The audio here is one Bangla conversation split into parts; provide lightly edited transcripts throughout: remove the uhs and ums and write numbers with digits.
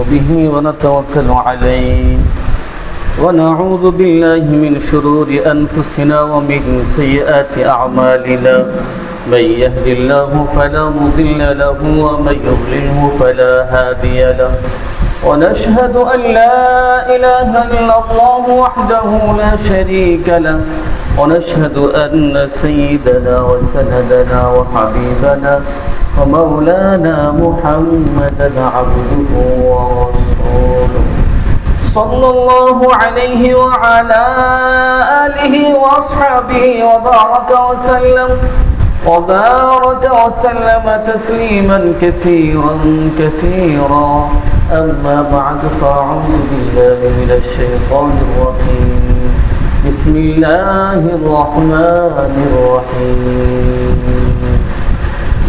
به ونتوكل عليه ونعوذ بالله من شرور أنفسنا ومن سيئات أعمالنا من يهد الله فلا مضل له ومن يضلله فلا هادي له ونشهد أن لا إله إلا الله وحده لا شريك له ونشهد أن سيدنا وسندنا وحبيبنا ومولانا محمدا عبده ورسوله صلى الله عليه وعلى آله وأصحابه وبارك وسلم تسليما كثيرا كثيرا أما بعد فأعوذ بالله من الشيطان الرجيم بسم الله الرحمن الرحيم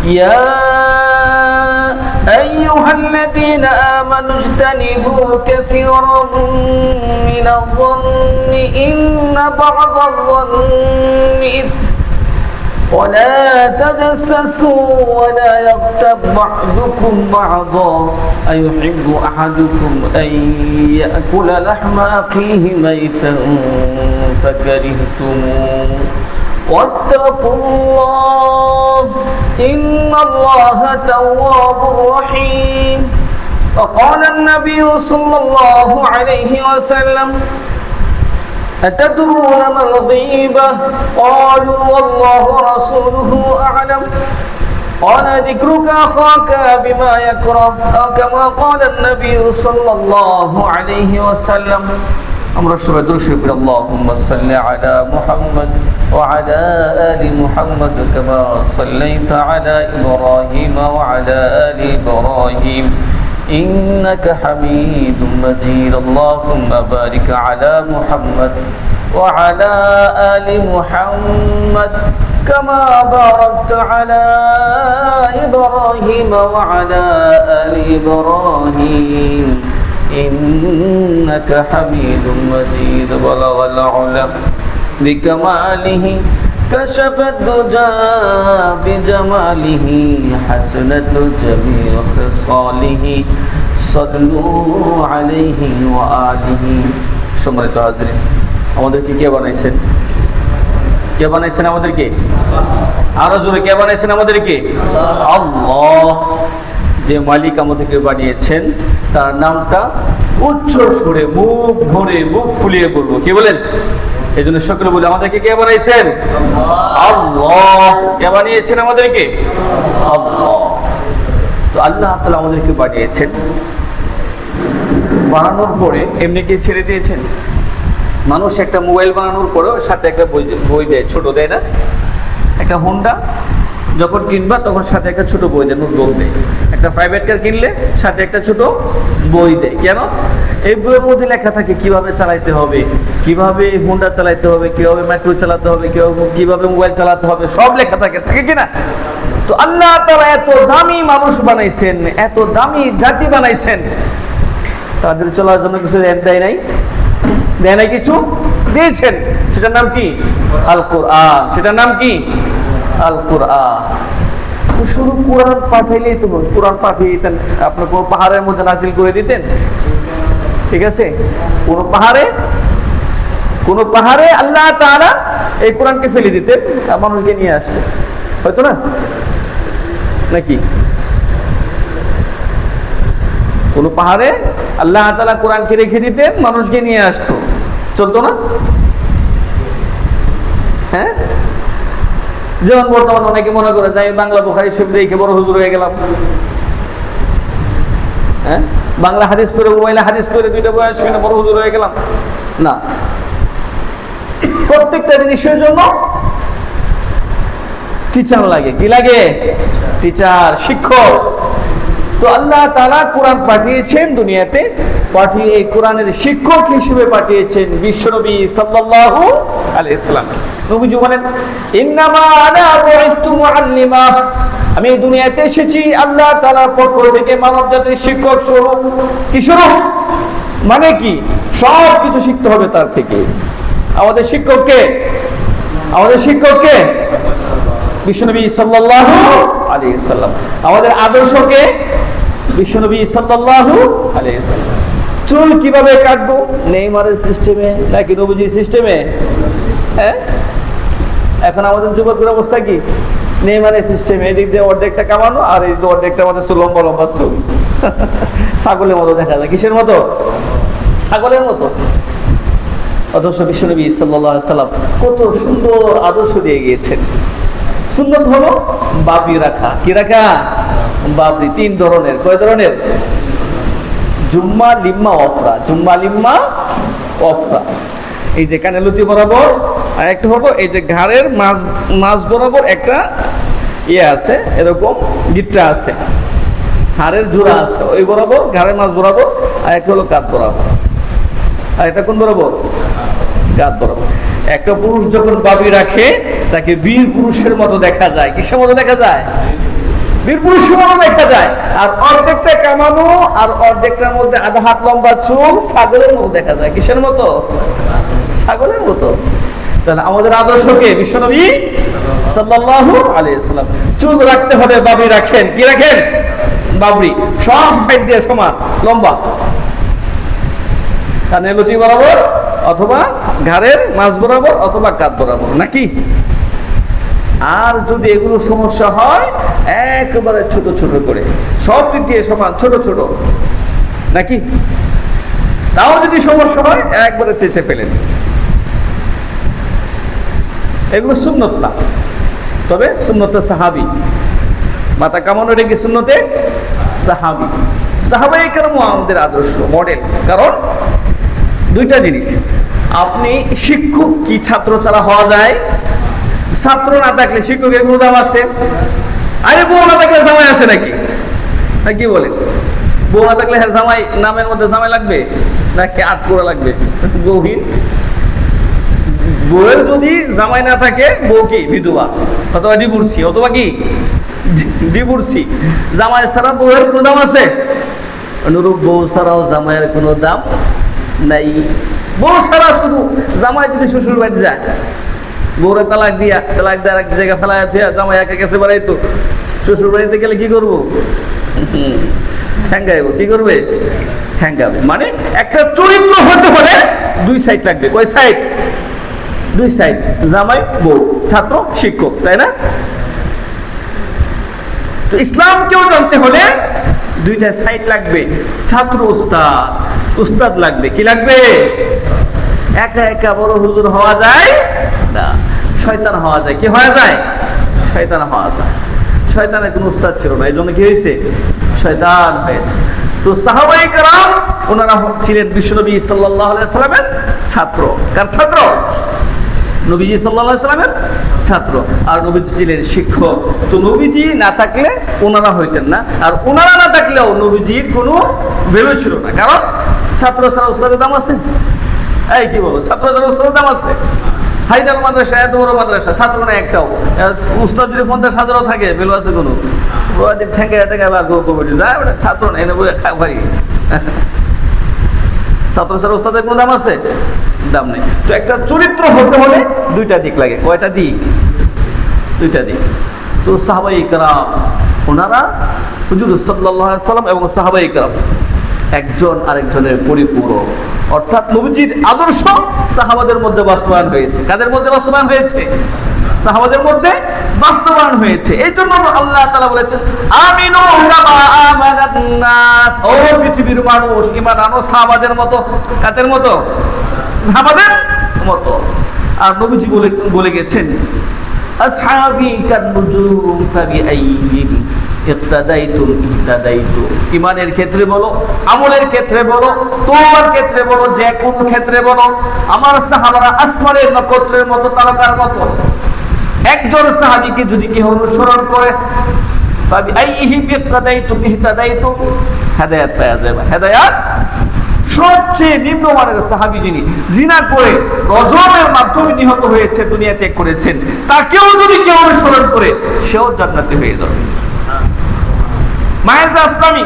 يا أيها الذين آمنوا اجتنبوا كثيرا من الظن إن بعض الظن إثم ولا تجسسوا ولا يغتب بعضكم بعضا أيحب أحدكم أن يأكل لحم أخيه ميتا فكرهتموه واتقوا الله إن الله تواب رحيم وقال النبي صلى الله عليه وسلم أتدرون ما الغيبة قالوا والله ورسوله أعلم قال ذكرك أخاك بما يكره أو كما قال النبي صلى الله عليه وسلم আমরা সবাই দরুদ শরীফ পড়ি আল্লাহুম্মা সাল্লি আলা মুহাম্মদ ওয়া আলা আলি মুহাম্মদ কামা সাল্লাইতা আলা ইব্রাহিম ওয়া আলা আলি ইব্রাহিম ইন্নাকা হামিদুম মাজিদ আল্লাহুম্মা বারিক আলা মুহাম্মদ ওয়া আলা আলি মুহাম্মদ কামা বারাকতা আলা ইব্রাহিম ওয়া আলা আলি ইব্রাহিম إنك حميد مجيد بلغ العلم بكماله كشف الدجى بجماله حسنة جميع خصاله صلوا عليه وآله সম্মানিত হাজিরিন আমাদেরকে কে বানাইছেন আমাদেরকে আরো জোরে কে বানাইছেন আমাদেরকে আল্লাহ যে মালিক আমাদেরকে বানিয়েছেন তার নামটা উচ্চ সুরে মুখ ভরে মুখ ফুলিয়ে বলবো কি বলেন এই জন্য সকলে বলে আমাদেরকে কে বানাইছেন আল্লাহ কে বানিয়েছেন আমাদেরকে আল্লাহ তো আল্লাহ তাআলা আমাদেরকে বানিয়েছেন বানানোর পরে এমনি কি ছেড়ে দিয়েছেন মানুষ একটা মোবাইল বানানোর পরেও সাথে একটা বই দেয় ছোট দেয় না একটা হোন্ডা যখন কিনবা তখন সাথে একটা ছোট বই দেয় নোটবুক দেয় একটা প্রাইভেট কার কিনলে সাথে একটা ছোট বই দেয় কেন এই বইয়ের মধ্যে লেখা থাকে কিভাবে চালাইতে হবে কিভাবে হোন্ডা চালাইতে হবে কিভাবে মেট্রো চালাতে হবে কিভাবে মোবাইল চালাতে হবে সব লেখা থাকে কিনা তো আল্লাহ তাআলা এত দামি মানুষ বানাইছেন এত দামি জাতি বানাইছেন তাদের চলার জন্য কিছু দেয় নাই কিছু দিয়েছেন সেটার নাম কি আল কোরআন সেটার নাম কি আল কোরআন শুধু কোরআন পাঠাইলেই তো কোরআন পাঠিয়ে দিতেন আপনি কোনো পাহাড়ের মধ্যে নাজিল করে দিতেন ঠিক আছে কোন পাহাড়ে আল্লাহ তাআলা এই কোরআনকে ফেলে দিতেন আর মানুষকে নিয়ে আসতেন হয়তো না নাকি কোন পাহাড়ে আল্লাহ তাআলা কোরআনকে রেখে দিতেন মানুষকে নিয়ে আসতো চলতো না হ্যাঁ যেমন বর্তমানে অনেকে মনে করে যে আমি বাংলা বুখারী শরীফ দেখে বড় হুজুর হয়ে গেলাম হ্যাঁ বাংলা হাদিস করে মোবাইলে হাদিস করে দুইটা বয়স শুনে বড় হুজুর হয়ে গেলাম না প্রত্যেকটা জিনিসের জন্য টিচার লাগে কি লাগে টিচার শিক্ষক তো আল্লাহ তাআলা কোরআন পাঠিয়েছেন দুনিয়াতে পাঠিয়ে এই কোরআনের শিক্ষক হিসেবে পাঠিয়েছেন বিশ্বনবী সাল্লাল্লাহু আলাইহি সাল্লাম নবীজি বলেন ইন্নামা আনা বুইস্তু মুআল্লিমা আমি দুনিয়াতে এসেছি আল্লাহ তাআলার পক্ষ থেকে মানব জাতির শিক্ষক স্বরূপ কি স্বরূপ মানে কি সব কিছু শিখতে হবে তার থেকে আমাদের শিক্ষককে বিশ্বনবী সাল্লাল্লাহু আলাইহি সাল্লাম আমাদের আদর্শকে বিশ্বনবী সাল্লাল্লাহু আলাইহি ওয়াসাল্লাম। চুল কিভাবে কাটবো? নেইমারের সিস্টেমে নাকি নবীজির সিস্টেমে? হ্যাঁ, এখন আমাদের যুবকের অবস্থা কি? নেইমারের সিস্টেমে, এদিক দিয়ে অর্ধেকটা কামানো আর এই অর্ধেকটা আমাদের লম্বা লম্বা চুল, ছাগলের মতো দেখা যায়। কিসের মতো? ছাগলের মতো। অথচ বিশ্বনবী সাল্লাল্লাহু আলাইহি ওয়াসাল্লাম কত সুন্দর আদর্শ দিয়ে গিয়েছেন। সুন্নত হলো বাবরি রাখা। কি রাখা? বাবরি। 3 ধরনের। কয় ধরনের? জুম্মা, লিম্মা, ওফরা। জুম্মা, লিম্মা, ওফরা। এই যে কানের লতি বরাবর, আর একটা হলো এই যে ঘাড়ের মাঝ বরাবর একটা ইয়ে আছে, এরকম গিট্টা আছে, হাড়ের জোড়া আছে ওই বরাবর, ঘাড়ের মাঝ বরাবর। আর একটা হলো কাঁধ বরাবর। আর এটা কোন বরাবর? কাঁধ বরাবর। একটা পুরুষ যখন বাবরি রাখে তাকে বীর পুরুষের মতো দেখা যায়। কিসের মতো দেখা যায়? বীর পুরুষের মতো দেখা যায়। আর অর্ধেকটা কামানো আর অর্ধেকটার মধ্যে আধা হাত লম্বা চুল, ছাগলের মতো দেখা যায়। কিসের মতো? ছাগলের মতো। তাহলে আমাদের আদর্শকে বিশ্বনবী সাল্লাল্লাহু আলাইহি ওয়াসাল্লাম চুল রাখতে হবে, বাবরি রাখেন। কি রাখেন? বাবরি। সব সাইড দিয়ে সমান লম্বা, কানের লতি বরাবর অথবা ঘাড়ের মাঝ বরাবর অথবা কাঁধ বরাবর, নাকি? আর যদি এগুলো সমস্যা হয় একেবারে ছোট ছোট করে, সব দিক দিয়ে সমান ছোট ছোট, নাকি? তাও যদি সমস্যা হয় একবারে চেঁচে ফেলেন। এগুলো সুন্নত না, তবে সুন্নতে সাহাবী। মাথা কামানো এটা কি সুন্নতে সাহাবী। সাহাবায়ে কেরাম আমাদের আদর্শ, মডেল। কারণ দুইটা জিনিস, আপনি শিক্ষক কি ছাত্র ছাড়া হওয়া যায়? ছাত্র না থাকলে শিক্ষকের কোনো দাম আছে? আরে বউ না থাকলে জামাই আছে নাকি? কি বলে? বউ না থাকলে জামাই, নামের মধ্যে জামাই লাগবে নাকি আট করা লাগবে? বউহীন। বউয়ের যদি জামাই না থাকে বউ কি? বিধবা অথবা ডিভোর্সি, অথবা কি ডিভোর্সি। জামাই ছাড়া বউয়ের কোনো দাম আছে? অনুরূপ বউ ছাড়াও জামাইয়ের কোনো দাম নাই। বউ ছাড়া শুধু জামাই যদি শ্বশুর বাড়ি যায়, বউরে তালাক দিয়ে এক জায়গায় ফেলায় থুয়া জামাই একা কাছে বাড়াইতো, শ্বশুর বাড়িতে গেলে কি করবো? ঠ্যাঙ্গাইব। কি করবে? ঠ্যাঙ্গাবে। মানে একটা চরিত্র হতে হলে 2 সাইড লাগবে। কয় সাইড? 2 সাইড। জামাই, বউ, ছাত্র, শিক্ষক, তাই না? তো ইসলামকেও জানতে হলে 2টা সাইড লাগবে। ছাত্র উস্তাদ, উস্তাদ লাগবে। কি লাগবে? একা একা বড় হুজুর হওয়া যায় না, শয়তান হওয়া যায়। কি হওয়া যায়? শয়তান হওয়া যায়। শয়তানের কোনো উস্তাদ ছিল না, এই জন্য কি হয়েছে? শয়তান হয়েছে। তো সাহাবায়ে কেরাম ওনারা ছিলেন বিশ্বনবী সাল্লাল্লাহু আলাইহি ওয়াসাল্লামের ছাত্র। কার ছাত্র? নবীজি সাল্লাল্লাহু আলাইহি ওয়াসাল্লামের ছাত্র। আর নবীজি ছিলেন শিক্ষক। তো নবীজি না থাকলে ওনারা হইতেন না, আর ওনারা না থাকলেও নবীজির কোনো ভ্যালু ছিল না। কারণ ছাত্র ছাড়া উস্তাদের দাম আছে? এই কি বলো, ছাত্র ছাড়া উস্তাদের দাম আছে? হাইদার মাদ্রাসা, এত বড় মাদ্রাসা, ছাত্র না একটাও। উস্তাদ যদি 50,000ও থাকে, ভ্যালু আছে কোনো? ঠেঙ্গে ঠেঙ্গে বা কমিটি যায়, ওটা ছাত্র না, এনে বই খাই ভাই। ছাত্র ছাড়া উস্তাদের কোনো দাম আছে? দাম নেই। তো একটা চরিত্র হতে হলে 2টা দিক লাগে। কয়টা দিক? 2টা দিক। তো সাহাবায়ে কেরাম ওনারা হুজুর সাল্লাল্লাহু আলাইহি ওয়াসাল্লাম এবং সাহাবায়ে কেরাম একজন আরেকজনের পরিপূরক। অর্থাৎ নবীজির আদর্শ সাহাবাদের মধ্যে বাস্তবায়ন হয়েছে। কাদের মধ্যে বাস্তবায়ন হয়েছে? সাহাবাদের মধ্যে বাস্তবায়ন হয়েছে। এই জন্য আল্লাহ তাআলা বলেছেন, আমিনু কামা আমানান নাস। ও পৃথিবীর মানুষ, ঈমান আনো সাহাবাদের মতো। কাদের মতো? সাহাবাদের মতো। আর নবীজি বলে গেছেন, আসহাবি কান্নুজুম ফাবিআইহিম ইক্তাদাইতুম ইহতাদাইতু। ঈমানের ক্ষেত্রে বলো, আমলের ক্ষেত্রে বলো, তওবার ক্ষেত্রে বলো, যে কোনো ক্ষেত্রে বলো, আমার সাহাবারা আসমানের নক্ষত্রের মতো, তারকার মতো। একজন সাহাবীকে যদি কেউ অনুসরণ করে, ফাবিআইহিম ইক্তাদাইতুম ইহতাদাইতু, হেদায়েত পেয়ে যাবে। হেদায়েত সবচেয়ে নিম্নমানের সাহাবী যিনি জিনা করে রজমের মাধ্যমে নিহত হয়েছে, দুনিয়া ত্যাগ করেছেন, তাকেও যদি কেউ অনুসরণ করে সেও জান্নাতি হয়ে যাবে। মায়েজা আসলামী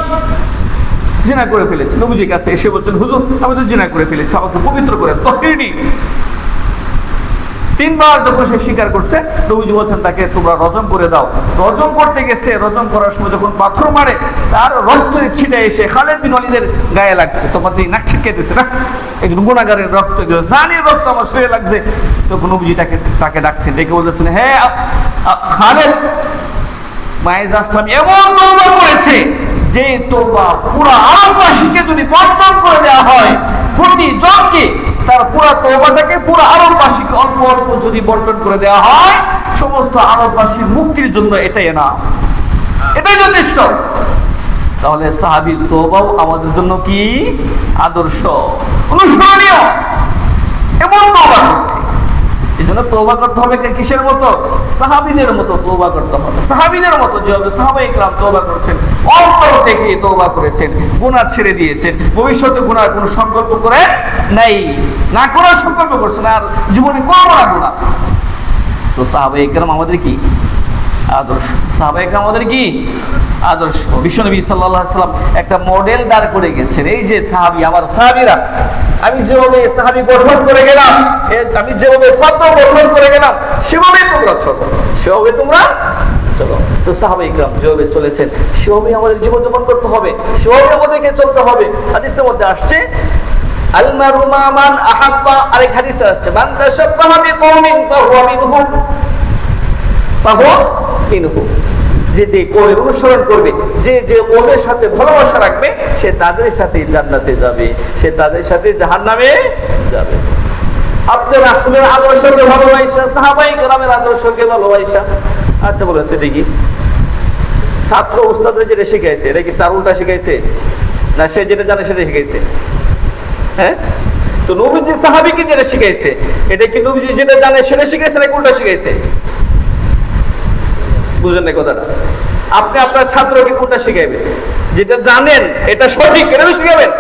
জিনা করে ফেলেছে, নবীজির কাছে এসে বলছেন, হুজুর আমি তো জিনা করে ফেলেছি, আমাকে পবিত্র করেন, তাহরির তিনবার যখন সে স্বীকার করছে, নবীজি বলছেন তাকে তোমরা রজম করে দাও। রজম করতে গেছে, রজম করার সময় যখন পাথর মারে তার রক্ত ছিটে এসে খালিদ বিন ওয়ালিদের গায়ে লাগছে। তখন তিনি নাক ছিটকে দিয়েছে, না একজন গুনাহগারের রক্ত, জানির রক্ত আমার শরীরে লাগছে। তখন নবীজি তাকে ডাকছেন, ডেকে বলতেছেন, হে খালিদ, মায়ের আসলাম এমন তওবা করেছে যে তওবা পুরো আরববাসীকে যদি বন্টন করে দেওয়া হয়, প্রতি জনকে তার পুরো তওবাটাকে পুরো আরববাসীকে অল্প অল্প যদি বন্টন করে দেওয়া হয়, সমস্ত আরববাসীর মুক্তির জন্য এটাই না, এটাই যথেষ্ট। তাহলে সাহাবীর তওবাও আমাদের জন্য কি আদর্শ, অনুসরণীয়। এমন তওবা করছে, এই জন্য তওবা করতে হবে কিসের মতো? সাহাবীদের মতো তওবা করতে হবে। সাহাবীদের মতো যেভাবে সাহাবায়ে কেরাম তওবা করেছেন, অন্তর থেকে তওবা করেছেন, গুনাহ ছেড়ে দিয়েছেন, ভবিষ্যতে গুনাহর কোনো সংকল্প করে নাই, না করার সংকল্প করছেন, আর জীবনে করবো না গুনাহ। তো সাহাবায়ে কেরাম আমাদের কি আদর্শ, সাহাবায়ে কেরাম আমাদের কি আদর্শ। বিশ্বনবী সাল্লাল্লাহু আলাইহি সাল্লাম একটা মডেল দাঁড় করে গেছেন, এই যে সাহাবী, আমার সাহাবীরা, আমি যেভাবে সাহাবী গঠন করে গেলাম, আমি যেভাবে ছাত্র গঠন করে গেলাম, সেভাবে তোমরা চলো, সেভাবে তোমরা চলো। তো সাহাবায়ে কেরাম যেভাবে চলেছেন, সেভাবে আমাদের জীবন যাপন করতে হবে, সেভাবে আমাদেরকে চলতে হবে। হাদিসের মধ্যে আসছে, আল মারু মা মান আহাব্বা, আরেক হাদিসে আসছে, মান তাশাব্বাহা বিকওমিন ফাহুয়া মিনহুম, ফাহুয়া মিনহুম, যে যে কওমের অনুসরণ করবে, যে যে কওমের সাথে ভালোবাসা রাখবে, সে তাদের সাথে জান্নাতে যাবে, সে তাদের সাথে জাহান্নামে যাবে। আপনি রাসূলের আদর্শকে ভালোবাসা, সাহাবায়ে কেরামের আদর্শকে ভালোবাসা। আচ্ছা বলেছে দেখি, ছাত্র উস্তাদরে যেটা শিখাইছে, এটা কি তার উল্টা শিখাইছে, না সে যেটা জানে সেটা শিখাইছে? হ্যাঁ, তো নবীজি সাহাবীকে যেটা শিখাইছে, এটা কি নবীজি যেটা জানে সেটা শিখাইছে নাকি উল্টা শিখাইছে? বুঝেন না কথাটা? আপনি আপনার ছাত্রকে কোনটা শিখাইবেন? যেটা জানেন এটা সঠিক, এটা শিখাবেন।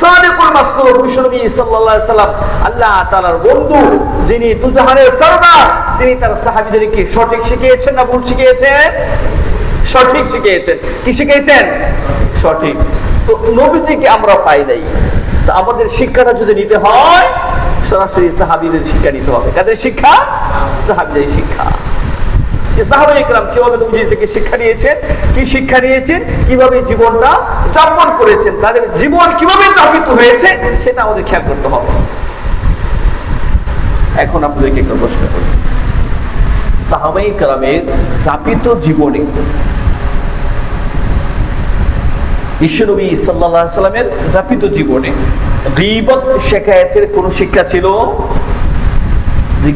সাদিকুল মাসদুক বিশ্বনবী সাল্লাল্লাহু আলাইহি সাল্লাম, আল্লাহ তাআলার বন্ধু, যিনি দুজাহানের সরদার, তিনি তার সাহাবীদেরকে সঠিক শিখিয়েছেন না ভুল শিখিয়েছেন? সঠিক শিখিয়েছেন। কি শিখিয়েছেন? সঠিক। তো নবীজিকে আমরা পাই নাই, তো আমাদের শিক্ষাটা যদি নিতে হয়, সরাসরি সাহাবীদের শিক্ষা নিতে হবে। কাদের শিক্ষা? সাহাবীদের শিক্ষা। সাহাবায়ে কেরাম কিভাবে নবীজি থেকে শিক্ষা নিয়েছেন, কি শিক্ষা নিয়েছেন, কিভাবে জীবনটা যাপন করেছেন, তাদের জীবন কিভাবে যাপিত হয়েছে, সেটা আমাদের খেয়াল করতে হবে। এখন আপনাদেরকে একটা প্রশ্ন করি, সাহাবায়ে কেরামের যাপিত জীবনে বিশ্বনবী সাল্লাল্লাহু আলাইহি সাল্লামের যাপিত জীবনে গীবত শিকায়াতের কোন শিক্ষা ছিল? যে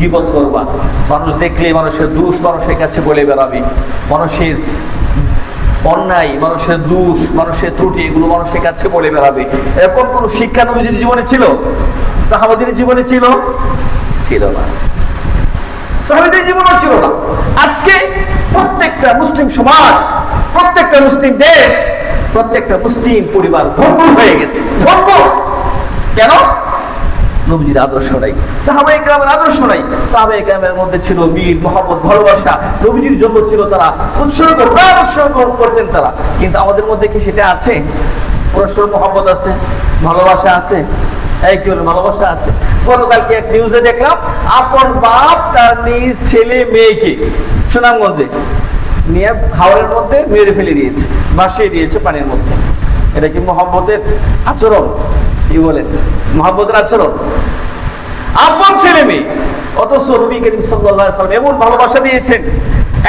গীবত করবা, মানুষ দেখলে মানুষের দোষ মানুষের কাছে বলে বেড়াবে, মানুষের অন্যায়, মানুষের দোষ, মানুষের ত্রুটি, এগুলো মানুষের কাছে বলে বেড়াবে, এরকম কোন শিক্ষা নবীজির জীবনে ছিল? সাহাবাদের জীবনে ছিল? ছিল না। সাহাবাদের জীবনে ছিল না। আজকে প্রত্যেকটা মুসলিম সমাজ, প্রত্যেকটা মুসলিম দেশ, প্রত্যেকটা মুসলিম পরিবার ভঙ্গুর হয়ে গেছে। ভঙ্গুর কেন? নবীজির আদর্শ নাই, সাহাবায়ে কেরামের আদর্শ নাই। সাহাবায়ে কেরামের মধ্যে ছিল মিল, মহব্বত, ভালোবাসা, নবীজির জন্য ছিল তারা উৎসর্গ, প্রাণ উৎসর্গ করতেন তারা। কিন্তু আমাদের মধ্যে কি সেটা আছে? পরস্পর মহব্বত আছে, ভালোবাসা আছে? এই কি হলো, ভালোবাসা আছে? গতকালকে এক নিউজে দেখলাম, আপন বাপ তার নিজ ছেলে মেয়েকে সুনামগঞ্জে নিয়ে হাওরের মধ্যে মেরে ফেলে দিয়েছে, ভাসিয়ে দিয়েছে পানির মধ্যে। এটা কি মহব্বতের আচরণ? কি বলেন, মহব্বতের আচরণ? আপন ছেলে মেয়ে, অথচ নবী করিম সাল্লাল্লাহু আলাইহি ওয়াসাল্লাম এমন ভালোবাসা দিয়েছেন,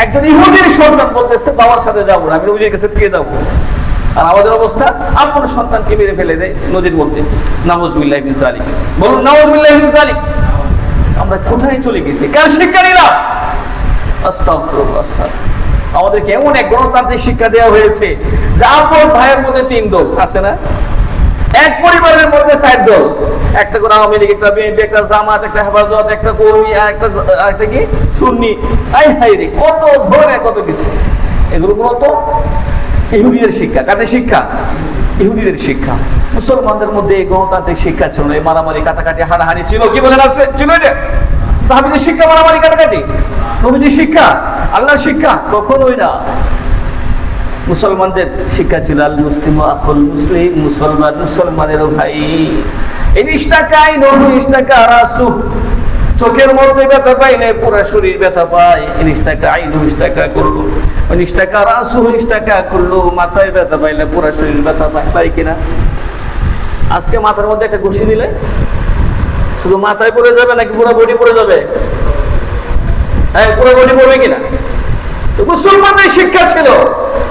একজন ইহুদির সন্তান বলতেছে বাবার সাথে যাবো না, আমি নবীর কাছে থেকে যাবো। আর আমাদের অবস্থা, আপন সন্তানকে মেরে ফেলে দেয় নদীর মধ্যে। নাউযুবিল্লাহি মিন যালিক। বলুন নাউযুবিল্লাহি মিন যালিক। আমরা কোথায় চলে গেছি? কার শিক্ষা নিলাম? আস্তাগফিরুল্লাহ, আস্তাগফিরুল্লাহ। আমাদেরকে এমন এক গণতান্ত্রিক শিক্ষা দেওয়া হয়েছে যে আপন ভাইয়ের মধ্যে 3 দল আছে না, এক পরিবারের মধ্যে 4 দল, একটা করে আওয়ামী লীগ, একটা বিএনপি, একটা জামাত, একটা হেফাজত, একটা কর্মী, আর একটা কি সুন্নি। আই হাই রে, কত ধরনের কত কিছু। এগুলো মূলত ইহুদিদের শিক্ষা। কাদের শিক্ষা? ইহুদিদের শিক্ষা। মুসলমানদের মধ্যে এই গণতান্ত্রিক শিক্ষা ছিল না, এই মারামারি কাটাকাটি হানাহানি ছিল। কি বলেন, আছে? ছিল এটা? সাহাবীদের শিক্ষা মারামারি কাটাকাটি? নবীজির শিক্ষা, আল্লাহর শিক্ষা? কখনোই না। মুসলমানদের শিক্ষা ছিল আল মুসলিম আখুল মুসলিম, মুসলমান মুসলমানেরও ভাই। চোখের মধ্যে ব্যথা পাইলে পুরো শরীর ব্যথা পায়। করলো করলো, মাথায় ব্যথা পাইলে পুরো শরীর ব্যথা পায়, পাই কিনা? আজকে মাথার মধ্যে একটা ঘুষি দিলে শুধু মাথায় পড়ে যাবে নাকি পুরো বডি পড়ে যাবে? হ্যাঁ, পুরো বডি পড়বে কিনা? মুসলমানদের শিক্ষা ছিল,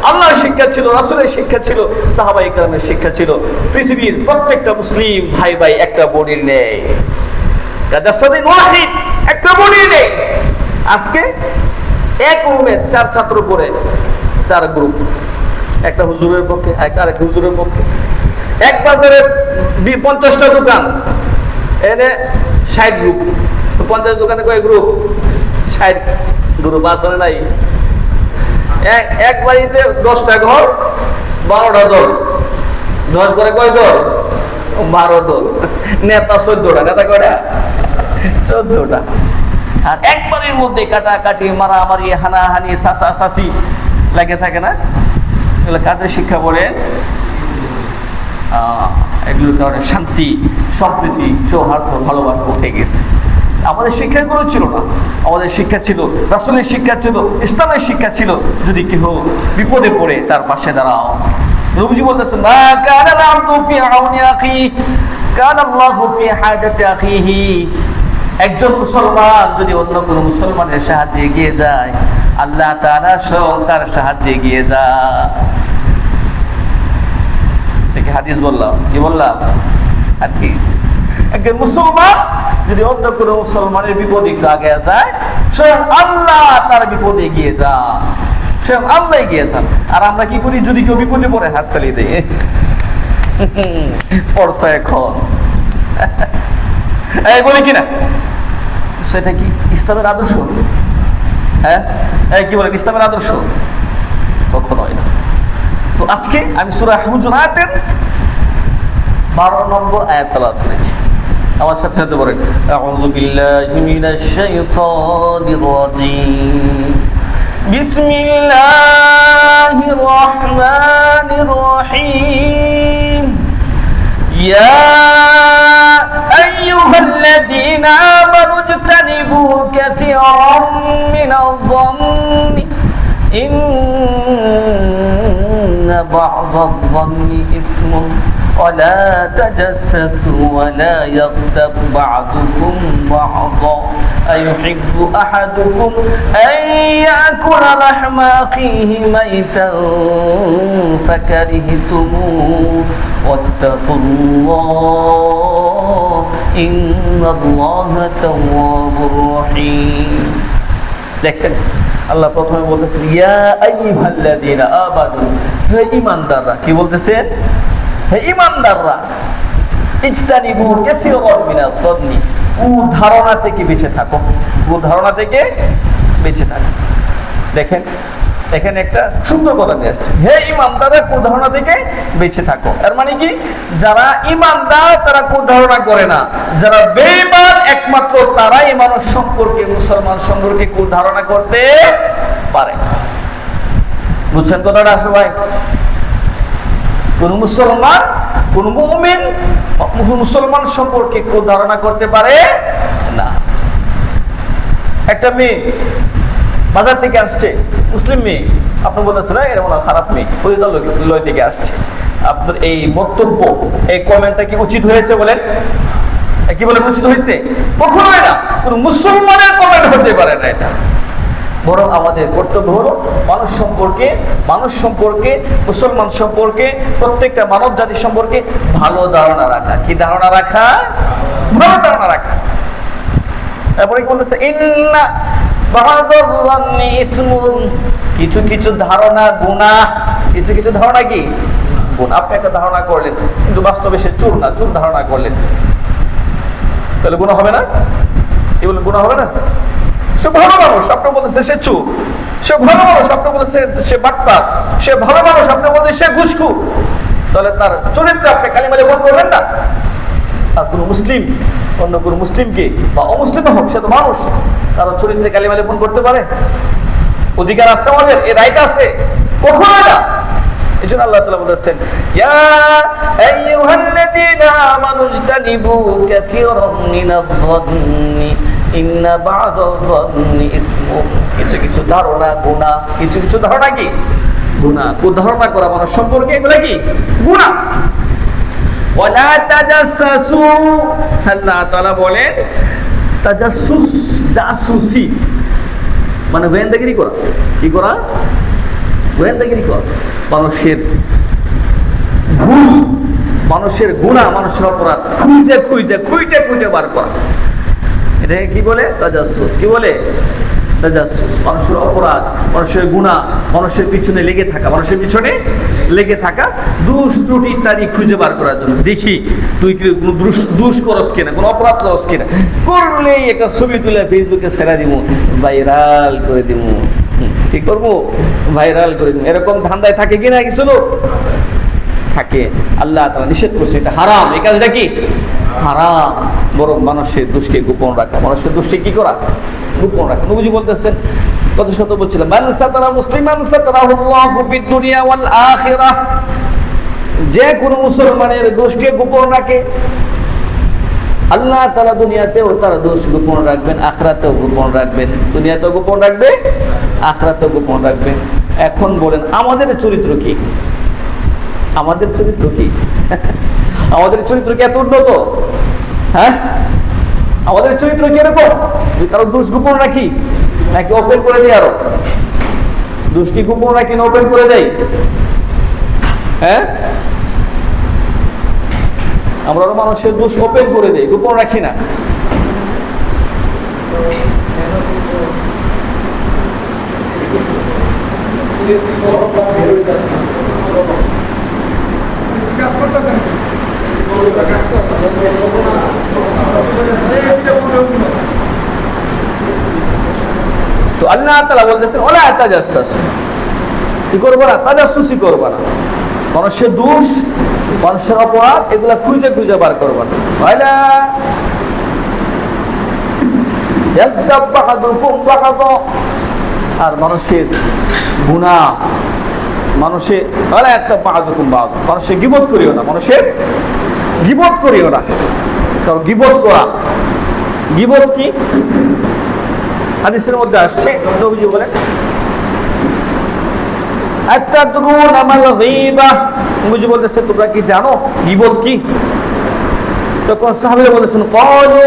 আল্লাহর শিক্ষা ছিল, রাসূলের শিক্ষা ছিল, সাহাবায়ে কেরামের শিক্ষা ছিল। পৃথিবীর প্রত্যেকটা মুসলিম ভাই ভাই একটা বডির নেই, জাসাদিন ওয়াহিদ, একটা বডির নেই। আজকে এক রুমে 4 ছাত্র পড়ে, 4 গ্রুপ, একটা হুজুরের পক্ষে, আরেক হুজুরের পক্ষে। এক বাজারে 50টা দোকান, এনে 60 গ্রুপ। 50 দোকানে কয় গ্রুপ? 60 গ্রুপ। আসলে নাই। এক বাড়িতে 10টা ঘর, 12টা দল। 10 করে কয় দল? 12 দল। নেতা 14টা। নেতা কয়টা? 14টা। আর এক বাড়ির মধ্যে কাটাকাটি, মারামারি, হানাহানি, সাসি লাগে থাকে না? এগুলো কাদের শিক্ষা বলে? এগুলোর কারণে শান্তি, সম্প্রীতি, সৌহার্দ্য, ভালোবাসা উঠে গেছে। আমাদের শিক্ষাগুলো ছিল না। আমাদের শিক্ষা ছিল, রাসূলের শিক্ষা ছিল, ইসলামের শিক্ষা ছিল, যদি কেউ বিপদে পড়ে তার পাশে দাঁড়াও। নবীজি বলতেছেন, মা কানা আল-আবদু ফি আউনি আখি কানা আল্লাহু ফি হাজাতি আখিহি। একজন মুসলমান যদি অন্য কোনো মুসলমানের সাহায্যে এগিয়ে যায়, আল্লাহ তাআলা স্বয়ং তার সাহায্যে এগিয়ে যায়। দেখি হাদিস বললাম, কি বললাম? হাদিস। একজন মুসলমান যদি অন্য কোনো মুসলমানের বিপদে একটু আগে যায়, স্বয়ং আল্লাহ তার বিপদে এগিয়ে যান, স্বয়ং আল্লাহ এগিয়ে যান। আর আমরা কি করি? যদি কেউ বিপদে পড়ে হাত তালি দেয়, পড়ছে এখন, এই বলি কিনা? সেটা কি ইসলামের আদর্শ? হ্যাঁ, কি বলেন? ইসলামের আদর্শ কখনো হয় না। তো আজকে আমি সূরা হুজুরাতের 12 নম্বর আয়াত তেলাওয়াত করেছি। আমার সাথে সাথে বলেন, আউযু বিল্লাহি মিনাশ শাইতানির রাজীম, বিসমিল্লাহির রাহমানির রাহিম, ইয়া আইয়ুহাল্লাযীনা আমানু ইজতানিবু কাসীরাম মিনায-যন্নি ইন্না বা'দায-যন্নি ইসমুন ولا تجسسوا ولا يغتب بعضكم بعضا أيحب أحدكم أن يأكل لحم أخيه ميتا فكرهتموه واتقوا الله إن الله تواب رحيم. দেখেন আল্লাহ প্রথমে বলতেছেন, ইয়া আইয়ুহাল্লাযীনা আমানু, হে ঈমানদাররা। কি বলতেছেন? হে ঈমানদাররা, ইজতানিবু কাসীরাম মিনায-যন্নি, কুধারণা থেকে বেঁচে থাকো, কুধারণা থেকে বেঁচে থাকো। দেখেন এখানে একটা সুন্দর কথা নিয়ে আসছে, হে ঈমানদাররা, কুধারণা থেকে বেঁচে থাকো। এর মানে কি? যারা ঈমানদার তারা কুধারণা করে না, যারা বেঈমান একমাত্র তারাই মানুষ সম্পর্কে, মুসলমান সম্পর্কে কুধারণা করতে পারে। বুঝছেন কথাটা সবাই? কোন মুসলমান, কোন মুমিন মুসলমান সম্পর্কে কোন ধারণা করতে পারে না। একটা মেয়ে বাজার থেকে আসছে, মুসলিম মেয়ে, আপনি বলতেছেন না এরকম খারাপ মেয়ে, লয় থেকে আসছে। আপনার এই বক্তব্য, এই কমেন্টটা কি উচিত হয়েছে বলেন? কি বলেন? উচিত হয়েছে? কখনোই না। কোন মুসলমানের কমেন্ট হতে পারে না এটা। বরং আমাদের কর্তব্য হলো মানুষ সম্পর্কে, মুসলমান সম্পর্কে, প্রত্যেকটা মানব জাতি সম্পর্কে ভালো ধারণা রাখা। কি ধারণা রাখা? ভালো ধারণা রাখা। তারপরে কি বলতেছে? ইন্না বা'দায-যন্নি ইসমুন, কিছু কিছু ধারণা গুনাহ। কিছু কিছু ধারণা কি? গুনাহ। আপনি একটা ধারণা করলেন কিন্তু বাস্তবে সে চোর না, চোর ধারণা করলেন, তাহলে গুনাহ হবে না? কি বলেন? গুনাহ হবে না? সে ভালো মানুষ, আপনি বলতেছে সে চোর। সে ভালো মানুষ, আপনি বলতেছে সে বাটপার। সে ভালো মানুষ, আপনি বলতেছে সে ঘুষখোর। তাহলে তার চরিত্রে আপনি কালিমা লেপন করবেন না। আর কোন মুসলিম অন্য কোন মুসলিমকে বা অমুসলিম হোক, সে তো মানুষ, তার চরিত্রে কালিমা লেপন করতে পারে? অধিকার আছে আমাদের, এই রাইট আছে? কখনো না। এজন্য আল্লাহ তাআলা বলেছেন, ইয়া আইয়ুহাল্লাযীনা আমানু ইজতানিবু কাসীরাম মিনায-যন্নি ইন্না বা'দায-যন্নি ইসমুন। কিছু কিছু ধারণা গুনাহ, কিছু কিছু ধারণা কি গুনাহ। ধারণা করা মানুষ সম্পর্কে এগুলা কি গুনাহ। ওয়ালা তাজাসসু, আল্লাহ তাআলা বলেন তাজাসসুস, জাসুসি মানে গোয়েন্দাগিরি করা। কি করা? গোয়েন্দাগিরি করা। মানুষের ভুল, মানুষের গুনাহ, মানুষের অপরাধ খুঁজে খুঁজে খুঁজে খুঁজে বার করা, এটাকে কি বলে? তাজাসসুস। কি বলে? তাজাসসুস। মানুষের অপরাধ, মানুষের গুনাহ, মানুষের পিছনে লেগে থাকা, মানুষের পিছনে লেগে থাকা, দোষ ত্রুটি ইত্যাদি খুঁজে বার করার জন্য। দেখি তুই কি কোনো দোষ করস কিনা, কোনো অপরাধ করস কিনা, করলেই একটা ছবি তুলে ফেসবুকে ছেড়ে দিব, ভাইরাল করে দিব। কি করবো? ভাইরাল করে দিব। এরকম ধান্দায় থাকে কিনা কিছু লোক? থাকে। আল্লাহ তাআলা নিষেধ করছে, এটা হারাম। এই কাজটা কি হারাম। বরং মানুষের দোষকে গোপন রাখা, মানুষের দোষকে কি করা? গোপন রাখা। নবীজি বলতেছেন, কত শত বলছিলাম, মান সাতারা মুসলিমান সাতারাহুল্লাহু ফিদ দুনিয়া ওয়াল আখিরাহ। যে কোনো মুসলমানের দোষকে গোপন রাখে, আল্লাহ তাআলা দুনিয়াতেও তার দোষ গোপন রাখবেন, আখিরাতেও গোপন রাখবেন। দুনিয়াতেও গোপন রাখবে, আখিরাতেও গোপন রাখবেন। এখন বলেন আমাদের চরিত্র কি? আমাদের চরিত্র কি? আমাদের চরিত্র কি এত উন্নত? হ্যাঁ, আমাদের চরিত্র কি এরকম? কারো দোষ গোপন রাখি নাকি ওপেন করে দিই? আরো দোষ কি গোপন রাখি না ওপেন করে দেয়? হ্যাঁ, আমরা মানুষের দোষ ওপেন করে দেই, গোপন রাখি না। তো আল্লাহ তাআলা বলতেছেন, ওয়ালা তাজাসসাস, কি করবো না? তাজাসসুসি করবো না। মানুষের দোষ, মানুষের অপরাধ এগুলা খুঁজে খুঁজে বার করবো না। ওয়ালা ইয়াগতাব বা'দুকুম বা'দা, আর মানুষের গুনাহ, মানুষের ওয়ালা ইয়াগতাব বা'দুকুম বা'দা, মানুষের গীবত করিও না, মানুষের গীবত করিও না। কারণ গীবত করা, গীবত কি? হাদিসের মধ্যে আসছে, নবীজি বলেন, আতাদরুনা মাল গীবা, নবীজি বলতেছে তোমরা কি জানো গীবত কি? তখন সাহাবীরা বলেছেন, ক্বালু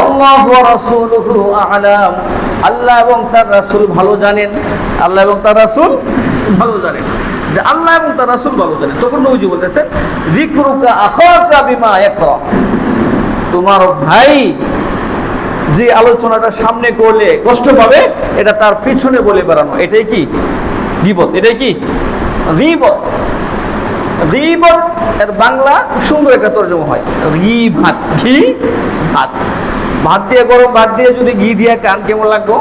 আল্লাহু ওয়া রাসূলুহু আ'লাম, আল্লাহ এবং তার রাসূল ভালো জানেন। আল্লাহ এবং তার রাসূল ভালো জানেন, যে আল্লাহ এবং তার রাসূল ভালো জানেন। তখন নবীজি বলতেছেন, যিকরুকা আখাকা বিমা ইয়াকরা, তোমার ভাই যে আলোচনাটা সামনে করলে কষ্ট পাবে, এটা তার পিছনে বলে বেড়ানো, এটাই কি গীবত? এটাই কি গীবত? গীবত এর বাংলা সুন্দর একটা তরজমা হয় গীভাত। ঘি ভাত, ভাত দিয়ে, গরম ভাত দিয়ে যদি ঘি দিয়ে খান কেমন লাগবে?